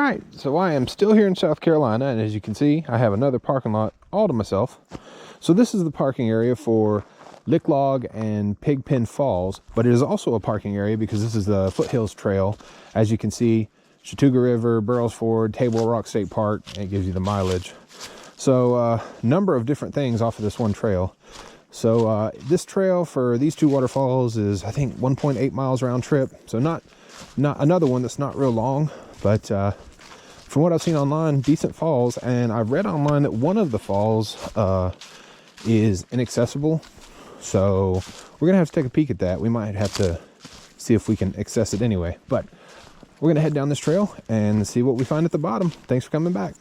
right, so I am still here in South Carolina, and as you can see, I have another parking lot all to myself. So this is the parking area for Licklog and Pig Pen Falls, but it is also a parking area because this is the Foothills Trail. As you can see, Chattooga River, Burroughs Ford, Table Rock State Park, and it gives you the mileage. So number of different things off of this one trail. So this trail for these two waterfalls is, I think, 1.8 miles round trip. So not another one that's not real long, but from what I've seen online, decent falls. And I've read online that one of the falls is inaccessible. So we're gonna have to take a peek at that. We might have to see if we can access it anyway. But we're gonna head down this trail and see what we find at the bottom. Thanks for coming back.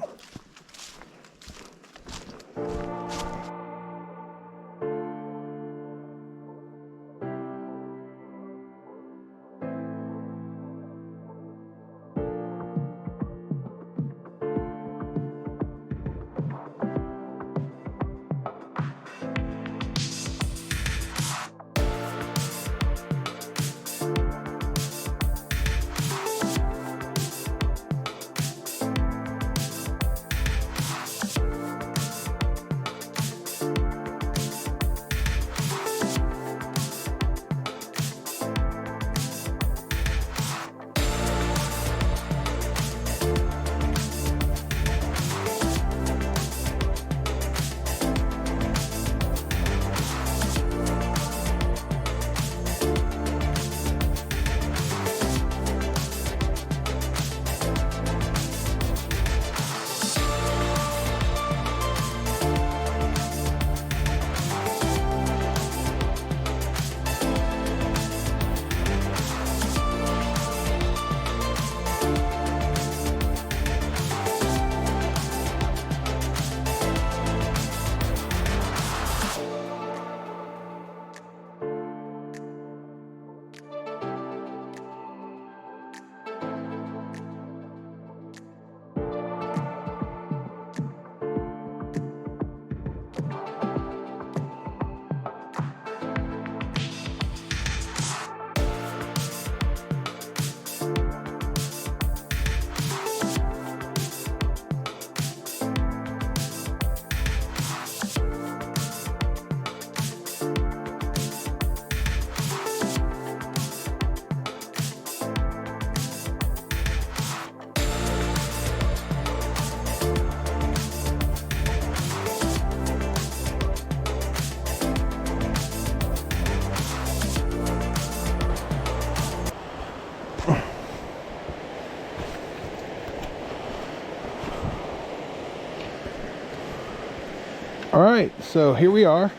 All right, so here we are,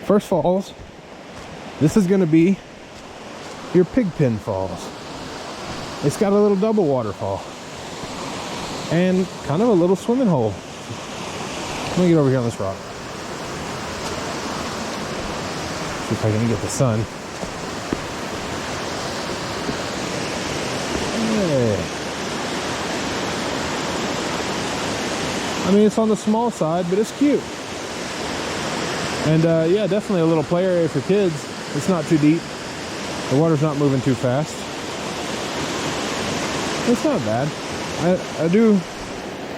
First Falls. This is gonna be your Pig Pen Falls. It's got a little double waterfall and kind of a little swimming hole. Let me get over here on this rock. See if I can get the sun. Hey. I mean, it's on the small side, but it's cute. And yeah, definitely a little play area for kids. It's not too deep. The water's not moving too fast. It's not bad. I do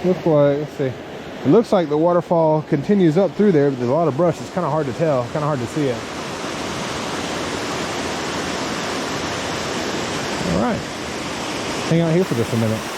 look like, let's see. It looks like the waterfall continues up through there, but there's a lot of brush. It's kind of hard to tell, kind of hard to see it. All right. Hang out here for just a minute.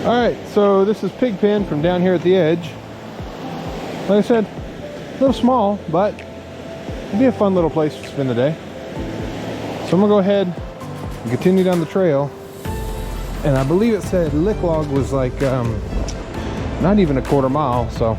All right, so this is Pig Pen from down here at the edge. Like I said, a little small, but it'd be a fun little place to spend the day. So I'm gonna go ahead and continue down the trail. And I believe it said Licklog was like not even a quarter mile, so.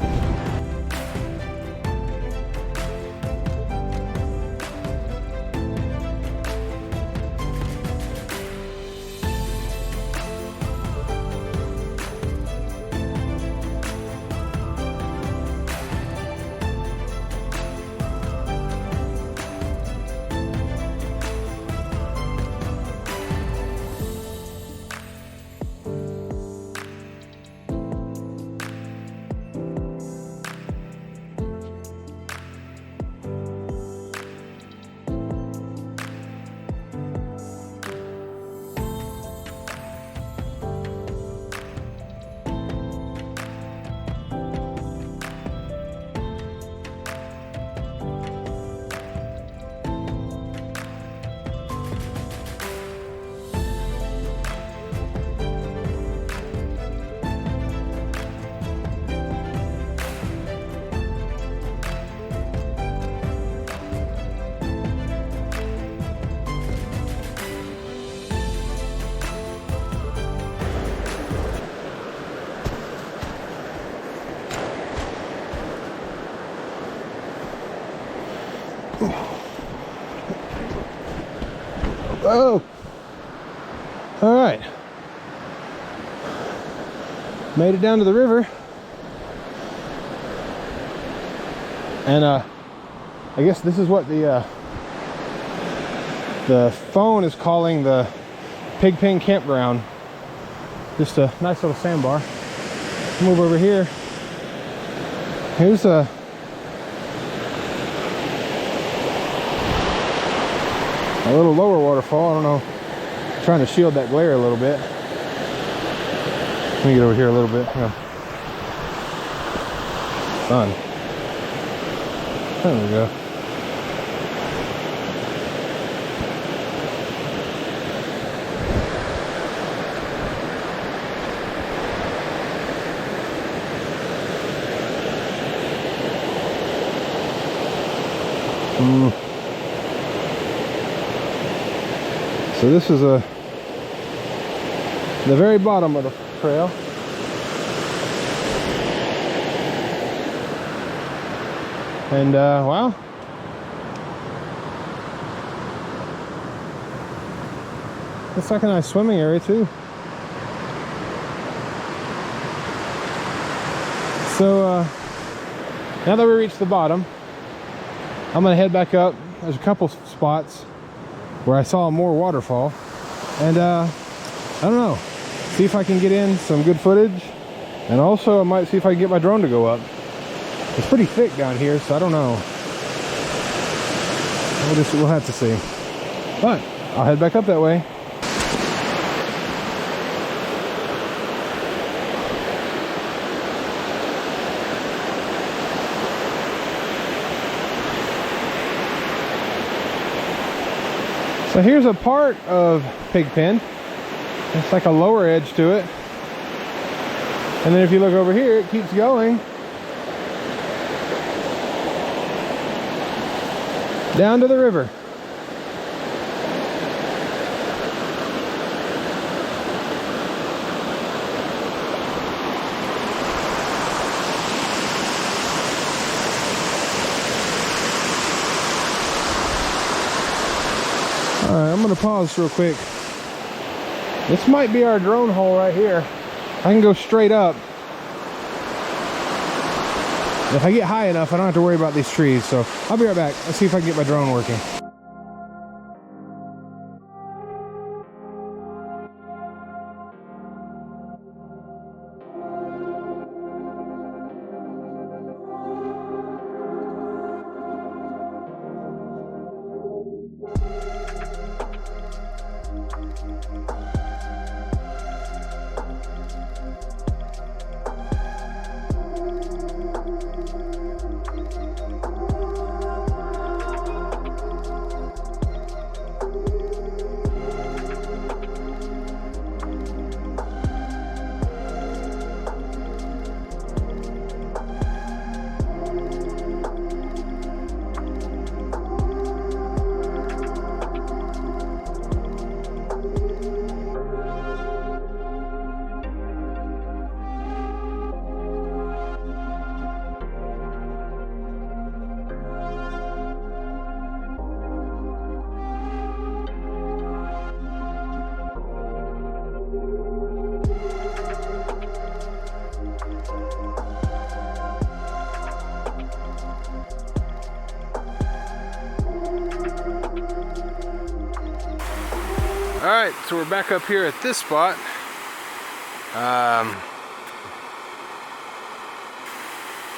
Oh, all right. Made it down to the river. And I guess this is what the phone is calling the Pig Pen campground. Just a nice little sandbar. Move over here. Here's a little lower waterfall. I don't know, I'm trying to shield that glare a little bit. Let me get over here a little bit. Yeah. Sun. There we go. So this is the very bottom of the trail. And wow. Looks like a nice swimming area too. So now that we reached the bottom, I'm gonna head back up. There's a couple spots where I saw more waterfall, and I don't know, see if I can get in some good footage, and also I might see if I can get my drone to go up. It's pretty thick down here, so I don't know. We'll have to see. But I'll head back up that way. So here's a part of Pig Pen. It's like a lower edge to it. And then if you look over here, it keeps going down to the river. Alright, I'm going to pause real quick. This might be our drone hole right here. I can go straight up. If I get high enough, I don't have to worry about these trees. So I'll be right back. Let's see if I can get my drone working. Alright, so we're back up here at this spot.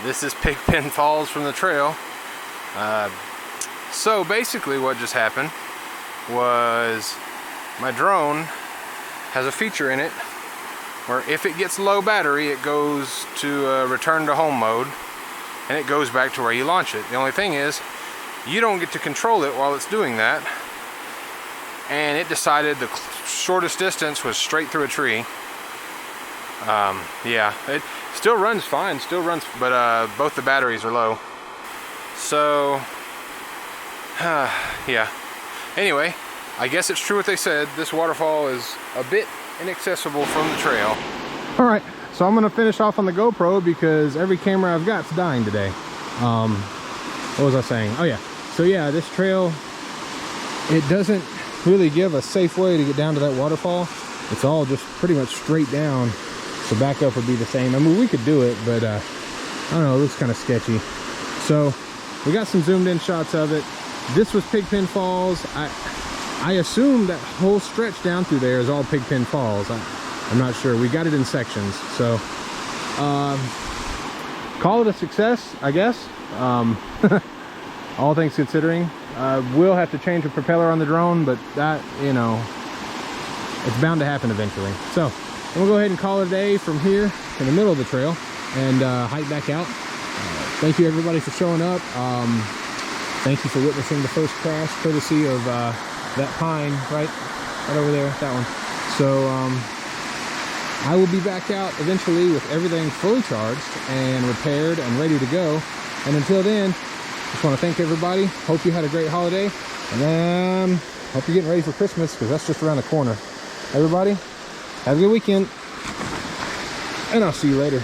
This is Pig Pen Falls from the trail. So basically what just happened was my drone has a feature in it where if it gets low battery, it goes to return to home mode and it goes back to where you launch it. The only thing is, you don't get to control it while it's doing that. And it decided the shortest distance was straight through a tree. Yeah, it still runs fine, but both the batteries are low. So, yeah. Anyway, I guess it's true what they said. This waterfall is a bit inaccessible from the trail. All right, so I'm gonna finish off on the GoPro because every camera I've got's dying today. What was I saying? Oh yeah, so yeah, this trail, it doesn't really give a safe way to get down to that waterfall. It's all just pretty much straight down. So back up would be the same. I mean, we could do it, but I don't know, it looks kind of sketchy. So we got some zoomed in shots of it. This was Pig Pen Falls. I assume that whole stretch down through there is all Pig Pen Falls. I'm not sure. We got it in sections. So call it a success, I guess. All things considering. We'll have to change the propeller on the drone, but that, you know, it's bound to happen eventually. So we'll go ahead and call it a day from here in the middle of the trail and hike back out. Thank you everybody for showing up. Thank you for witnessing the first crash, courtesy of that pine right over there, that one. So I will be back out eventually with everything fully charged and repaired and ready to go. And until then, just want to thank everybody. Hope you had a great holiday, and hope you're getting ready for Christmas because that's just around the corner. Everybody, have a good weekend, and I'll see you later.